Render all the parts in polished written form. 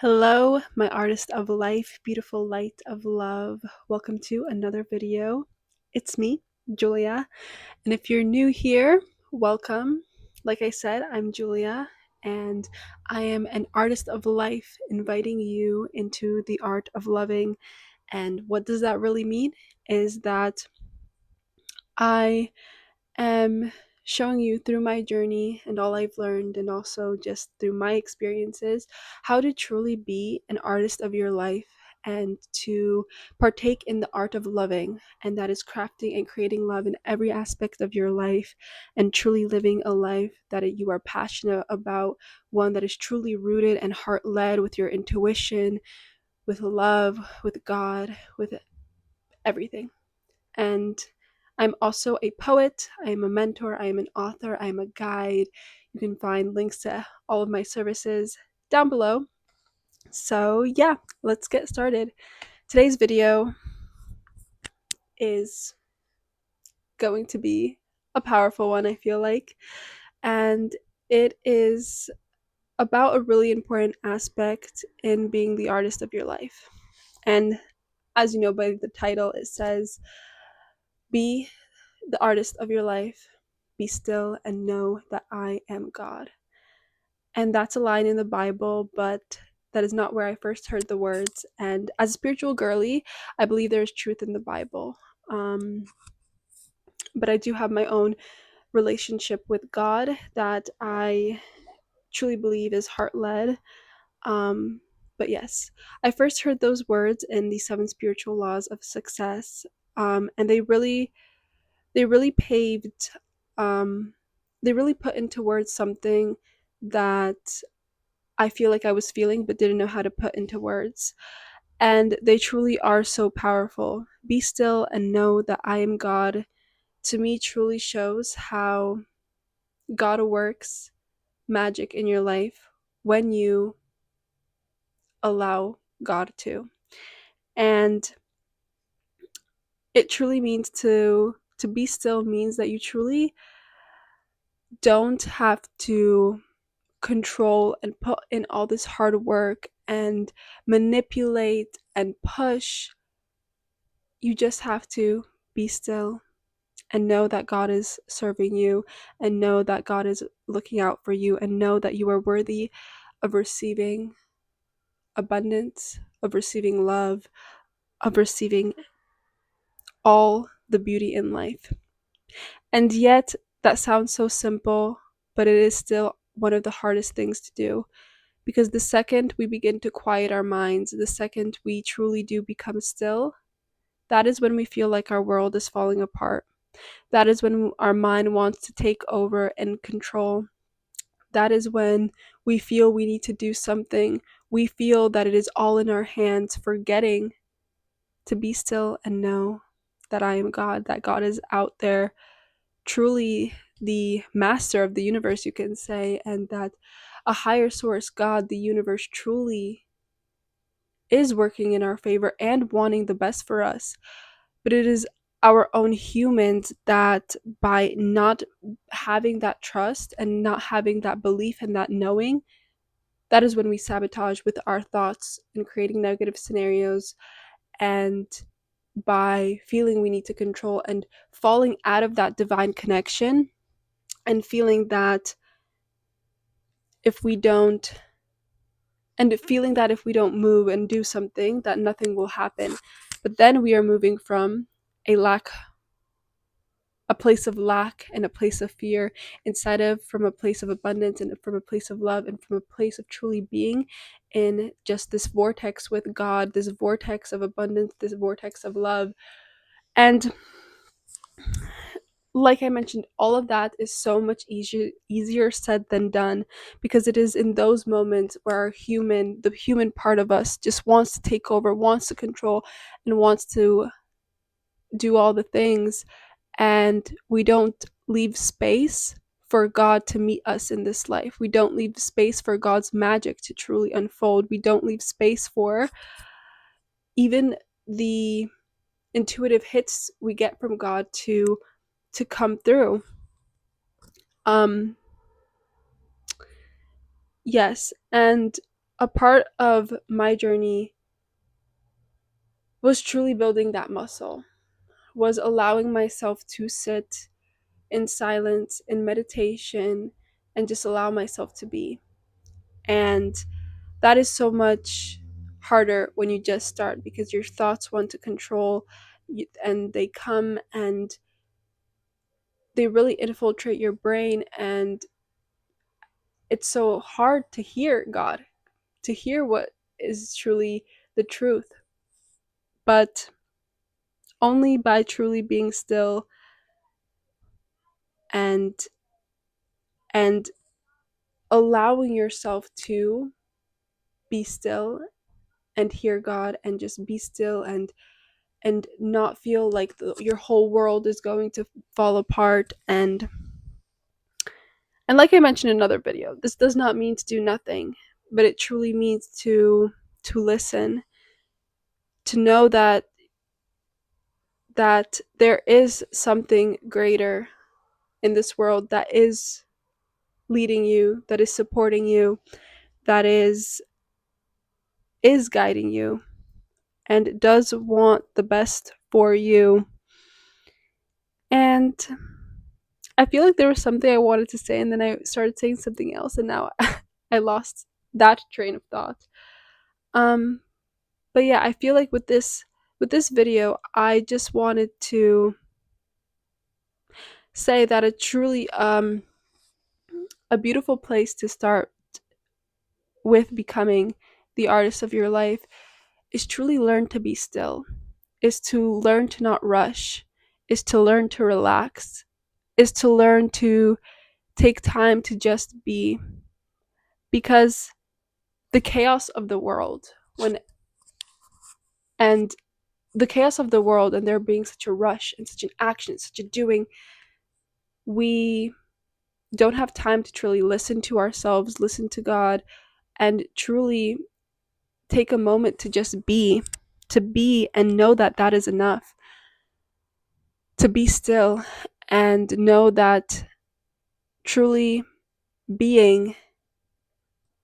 Hello, my artist of life, beautiful light of love. Welcome to another video. It's me, Julia, and if you're new here, welcome. Like I said, I'm Julia, and I am an artist of life, inviting you into the art of loving. And what does that really mean? Is that I am showing you through my journey and all I've learned, and also just through my experiences, how to truly be an artist of your life and to partake in the art of loving, and that is crafting and creating love in every aspect of your life and truly living a life that you are passionate about, one that is truly rooted and heart led with your intuition, with love, with God, with everything. And I'm also a poet, I am a mentor, I am an author, I am a guide. You can find links to all of my services down below. So, yeah, let's get started. Today's video is going to be a powerful one, I feel like, and it is about a really important aspect in being the artist of your life. And as you know by the title, it says, Be the artist of your life, be still and know that I am God. And that's a line in the Bible, but that is not where I first heard the words. And as a spiritual girly, I believe there is truth in the Bible. Um, but I do have my own relationship with God that I truly believe is heart led. Um, but yes, I first heard those words in the seven spiritual laws of success. And they really paved they really put into words something that I feel like I was feeling but didn't know how to put into words. And they truly are so powerful. Be still and know that I am God, to me truly shows how God works magic in your life when you allow God to. And it truly means to be still means that you truly don't have to control and put in all this hard work and manipulate and push. You just have to be still and know that God is serving you, and know that God is looking out for you, and know that you are worthy of receiving abundance, of receiving love, of receiving all the beauty in life. And yet, that sounds so simple, but it is still one of the hardest things to do. Because the second we begin to quiet our minds, the second we truly do become still, that is when we feel like our world is falling apart. That is when our mind wants to take over and control. That is when we feel we need to do something. We feel that it is all in our hands, forgetting to be still and know that I am God, that God is out there, truly the master of the universe, you can say, and that a higher source, God, the universe, truly is working in our favor and wanting the best for us. But it is our own humans that, by not having that trust and not having that belief and that knowing, that is when we sabotage with our thoughts and creating negative scenarios, and by feeling we need to control and falling out of that divine connection, and feeling that if we don't feeling that if we don't move and do something, that nothing will happen. But then we are moving from a lack a place of lack and a place of fear, instead of from a place of abundance and from a place of love and from a place of truly being in just this vortex with God, this vortex of abundance, this vortex of love. And like I mentioned, all of that is so much easier said than done, because it is in those moments where the human part of us just wants to take over, wants to control, and wants to do all the things, and we don't leave space for God to meet us in this life. We don't leave space for God's magic to truly unfold. We don't leave space for even the intuitive hits we get from God to come through. Um yes, and a part of my journey was truly building that muscle, was allowing myself to sit in silence, in meditation, and just allow myself to be. And that is so much harder when you just start, because your thoughts want to control you, and they come and they really infiltrate your brain, and it's so hard to hear God, to hear what is truly the truth. But only by truly being still and and allowing yourself to be still and hear God, and just be still and not feel like your whole world is going to fall apart. And like I mentioned in another video, this does not mean to do nothing, but it truly means to listen, to know that there is something greater in this world that is leading you, that is supporting you, that is guiding you, and does want the best for you. And I feel like there was something I wanted to say, and then I started saying something else, and now I lost that train of thought. Um, but yeah, I feel like with this video, I just wanted to say that a truly a beautiful place to start with becoming the artist of your life is truly learn to be still, is to learn to not rush, is to learn to relax, is to learn to take time to just be. Because the chaos of the world, when and the chaos of the world, and there being such a rush and such an action, such a doing, we don't have time to truly listen to ourselves, listen to God, and truly take a moment to just be, to be and know that that is enough, to be still and know that truly being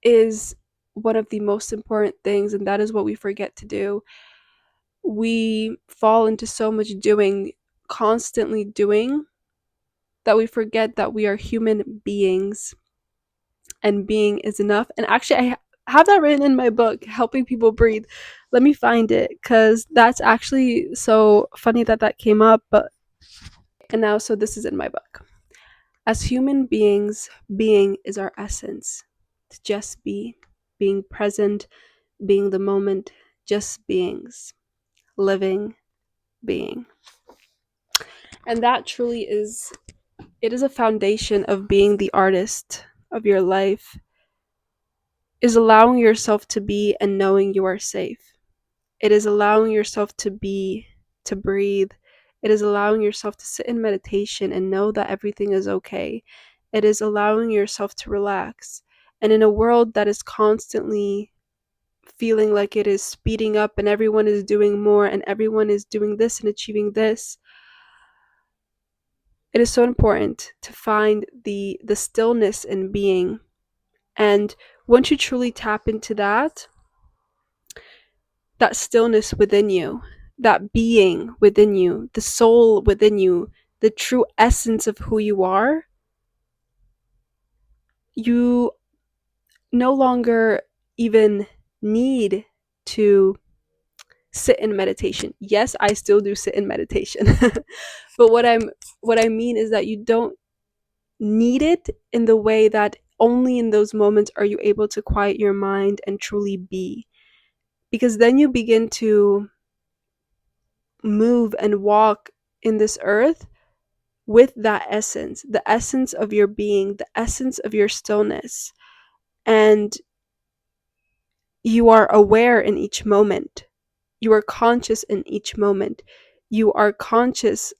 is one of the most important things, and that is what we forget to do. We fall into so much doing, constantly doing, that we forget that we are human beings, and being is enough. And actually, I have that written in my book, Helping People Breathe. Let me find it, because that's actually so funny that that came up. But and now, so this is in my book. As human beings, being is our essence. To just be, being present, being the moment, just beings, living, being. And that truly is, it is a foundation of being the artist of your life, is allowing yourself to be and knowing you are safe. It is allowing yourself to be, to breathe. It is allowing yourself to sit in meditation and know that everything is okay. It is allowing yourself to relax. And in a world that is constantly feeling like it is speeding up, and everyone is doing more, and everyone is doing this and achieving this, it is so important to find the stillness in being. And once you truly tap into that stillness within you, that being within you, the soul within you, the true essence of who you are, you no longer even need to sit in meditation. Yes, I still do sit in meditation. But what I mean is that you don't need it in the way that only in those moments are you able to quiet your mind and truly be. Because then you begin to move and walk in this earth with that essence, the essence of your being, the essence of your stillness. And you are aware in each moment. You are conscious in each moment. You are conscious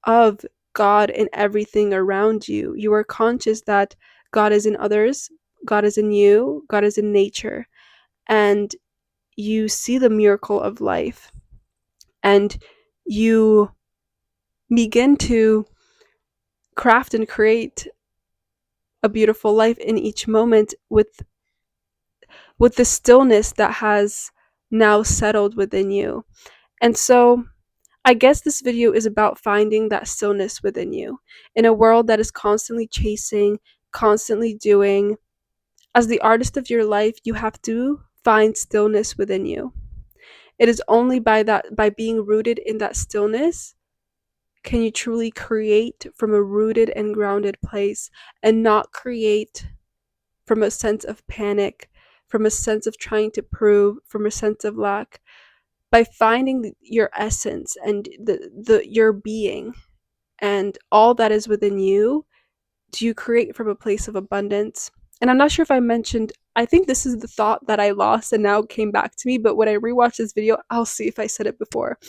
of God in everything around you. You are conscious that God is in others, God is in you, God is in nature. And you see the miracle of life. And you begin to craft and create a beautiful life in each moment with with the stillness that has now settled within you. And so I guess this video is about finding that stillness within you in a world that is constantly chasing, constantly doing. As the artist of your life, you have to find stillness within you. It is only by being rooted in that stillness can you truly create from a rooted and grounded place, and not create from a sense of panic, from a sense of trying to prove, from a sense of lack. By finding your essence and the your being and all that is within you, do you create from a place of abundance. And I'm not sure if I mentioned, I think this is the thought that I lost and now came back to me, but when I rewatch this video, I'll see if I said it before.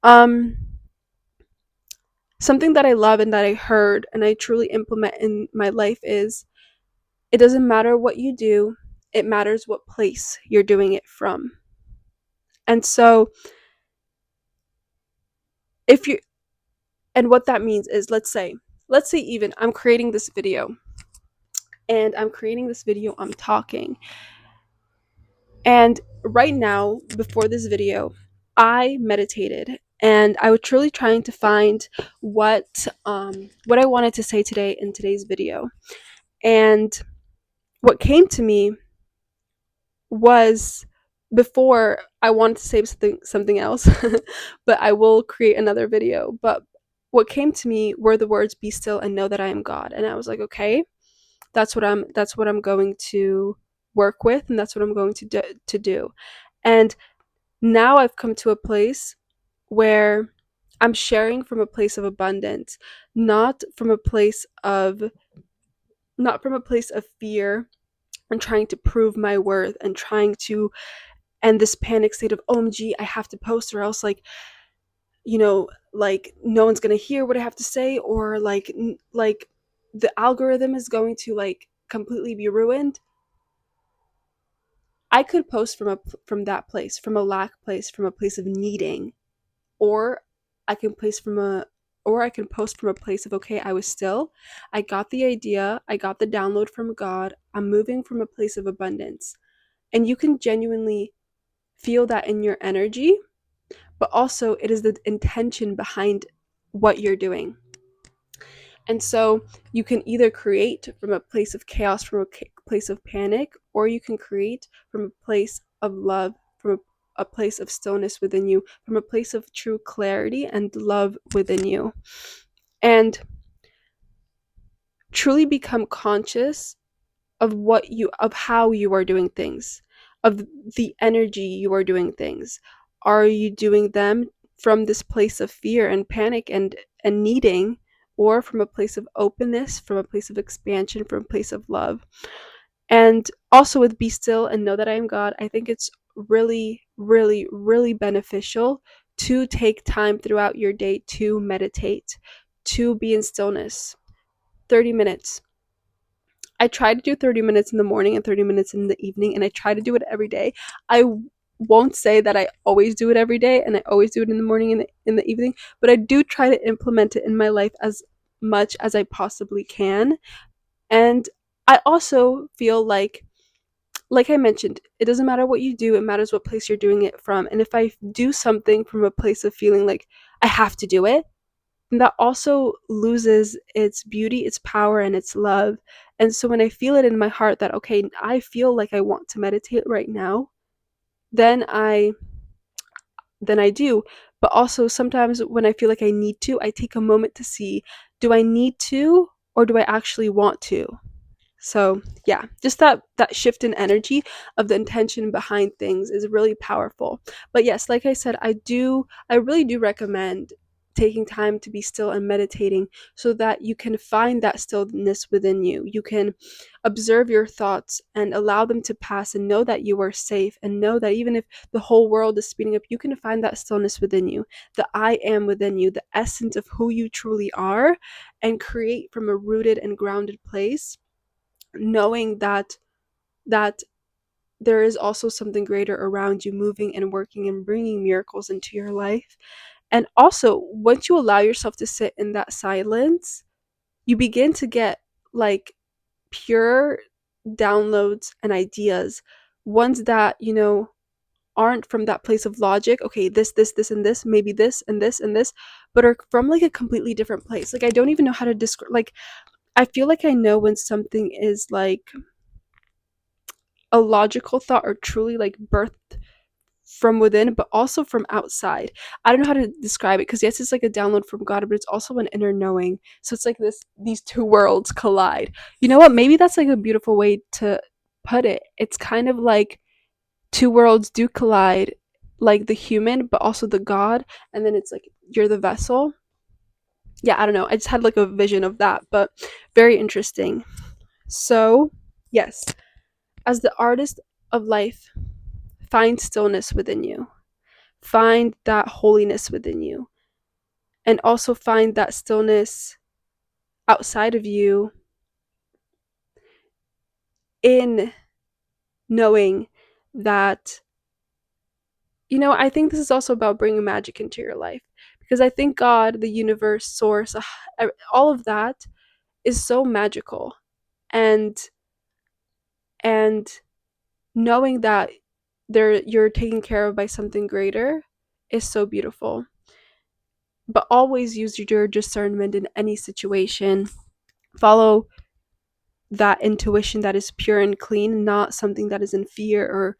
Um Something that I love and that I heard and I truly implement in my life is, it doesn't matter what you do, it matters what place you're doing it from. And so if you and what that means is, let's say even I'm creating this video, I'm talking. And right now, before this video, I meditated and I was truly trying to find what I wanted to say today in today's video. And what came to me was, before I wanted to say something else, but I will create another video. But what came to me were the words "be still and know that I am God." And I was like, okay, that's what I'm going to work with, and that's what I'm going to do. And now I've come to a place where I'm sharing from a place of abundance, not from a place of not from a place of fear and trying to prove my worth and trying to end this panic state of OMG, I have to post or else like no one's going to hear what I have to say, or like the algorithm is going to like completely be ruined. I could post from that place, from a lack place, from a place of needing, or I can place from a or I can post from a place of, okay, I was still, I got the idea, I got the download from God, I'm moving from a place of abundance. And you can genuinely feel that in your energy, but also it is the intention behind what you're doing. And so you can either create from a place of chaos, from a place of panic, or you can create from a place of love, from a place of stillness within you, from a place of true clarity and love within you. And truly become conscious of how you are doing things, of the energy you are doing things. Are you doing them from this place of fear and panic and needing, or from a place of openness, from a place of expansion, from a place of love? And also with "be still and know that I am God," I think it's really, really, really beneficial to take time throughout your day to meditate, to be in stillness. 30 minutes. I try to do 30 minutes in the morning and 30 minutes in the evening, and I try to do it every day. I won't say that I always do it every day and I always do it in the morning and in the evening, but I do try to implement it in my life as much as I possibly can. And I also feel like I mentioned, it doesn't matter what you do, it matters what place you're doing it from. And if I do something from a place of feeling like I have to do it, that also loses its beauty, its power, and its love. And so when I feel it in my heart that, okay, I feel like I want to meditate right now, then I do. But also sometimes when I feel like I need to, I take a moment to see, do I need to or do I actually want to? So yeah, just that shift in energy of the intention behind things is really powerful. But yes, like I said, I really do recommend taking time to be still and meditating, so that you can find that stillness within you. You can observe your thoughts and allow them to pass, and know that you are safe, and know that even if the whole world is speeding up, you can find that stillness within you, the I am within you, the essence of who you truly are, and create from a rooted and grounded place, knowing that there is also something greater around you, moving and working and bringing miracles into your life. And also, once you allow yourself to sit in that silence, you begin to get like pure downloads and ideas, ones that, aren't from that place of logic. Okay, this, and this, maybe this, and this, and this, but are from like a completely different place. Like, I don't even know how to describe, like, I feel like I know when something is like a logical thought or truly like birthed from within, but also from outside. I don't know how to describe it because yes, it's like a download from God, but it's also an inner knowing. So it's like these two worlds collide. You know what? Maybe that's like a beautiful way to put it. It's kind of like two worlds do collide, like the human, but also the God, and then it's like you're the vessel. Yeah, I don't know. I just had like a vision of that, but very interesting. So, yes, as the artist of life, find stillness within you. Find that holiness within you. And also find that stillness outside of you in knowing that, I think this is also about bringing magic into your life. Because I think God, the universe, source, all of that is so magical. And and knowing that you're taken care of by something greater is so beautiful. But always use your discernment in any situation. Follow that intuition that is pure and clean, not something that is in fear or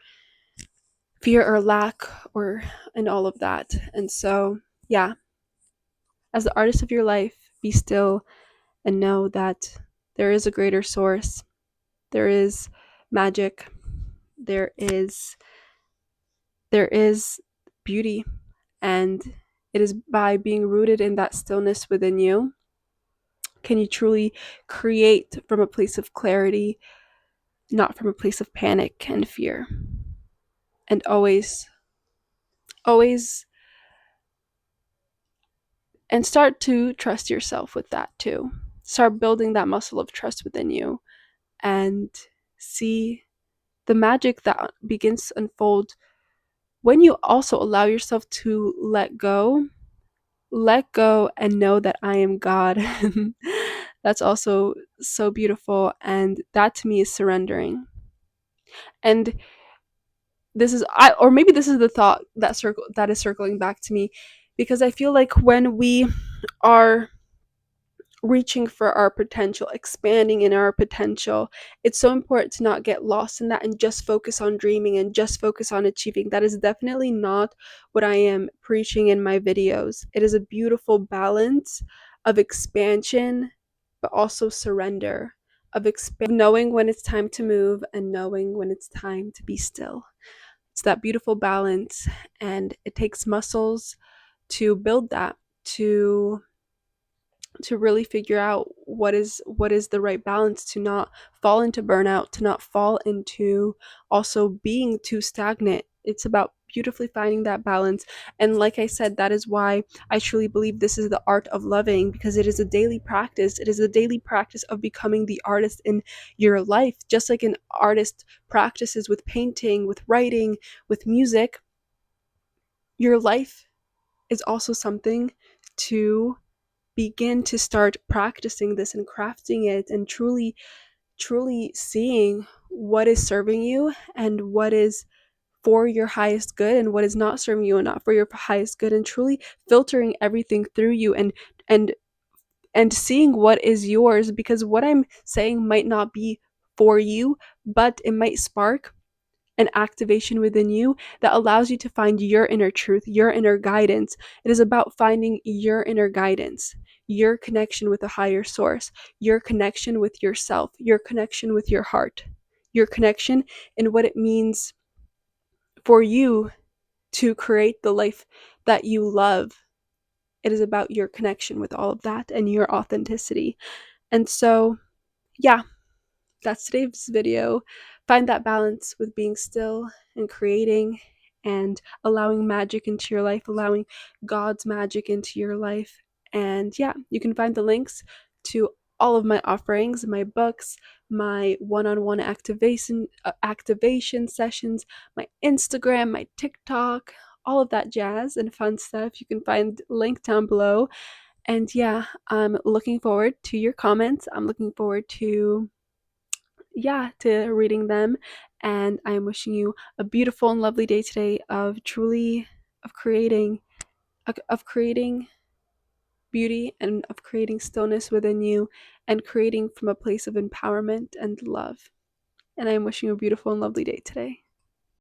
lack or and all of that. And so, yeah, as the artist of your life, be still and know that there is a greater source. There is magic. There is there is beauty, and it is by being rooted in that stillness within you can you truly create from a place of clarity, not from a place of panic and fear. And always, and start to trust yourself with that too. Start building that muscle of trust within you and see the magic that begins to unfold when you also allow yourself to let go and know that I am God. That's also so beautiful, and that to me is surrendering. And this is I or maybe this is the thought that is circling back to me, because I feel like when we are reaching for our potential, expanding in our potential, it's so important to not get lost in that and just focus on dreaming and just focus on achieving. That is definitely not what I am preaching in my videos. It is a beautiful balance of expansion, but also surrender, knowing when it's time to move and knowing when it's time to be still. It's that beautiful balance, and it takes muscles to build that, to really figure out what is the right balance, to not fall into burnout, to not fall into also being too stagnant. It's about beautifully finding that balance. And like I said, that is why I truly believe this is the art of loving, because it is a daily practice. It is a daily practice of becoming the artist in your life, just like an artist practices with painting, with writing, with music. Your life is also something to begin to start practicing this and crafting it, and truly seeing what is serving you and what is for your highest good and what is not serving you and not for your highest good, and truly filtering everything through you, and and seeing what is yours, because what I'm saying might not be for you, but it might spark an activation within you that allows you to find your inner truth, your inner guidance. It is about finding your inner guidance, your connection with a higher source, your connection with yourself, your connection with your heart, your connection in what it means for you to create the life that you love. It is about your connection with all of that and your authenticity. And so, yeah, that's today's video. Find that balance with being still and creating and allowing magic into your life, allowing God's magic into your life. And yeah, you can find the links to all of my offerings, my books, my one-on-one activation sessions, my Instagram, my TikTok, all of that jazz and fun stuff. You can find link down below. And yeah, I'm looking forward to your comments. I'm looking forward to yeah, to reading them. And I am wishing you a beautiful and lovely day today of truly of creating beauty and of creating stillness within you and creating from a place of empowerment and love. And I am wishing you a beautiful and lovely day today.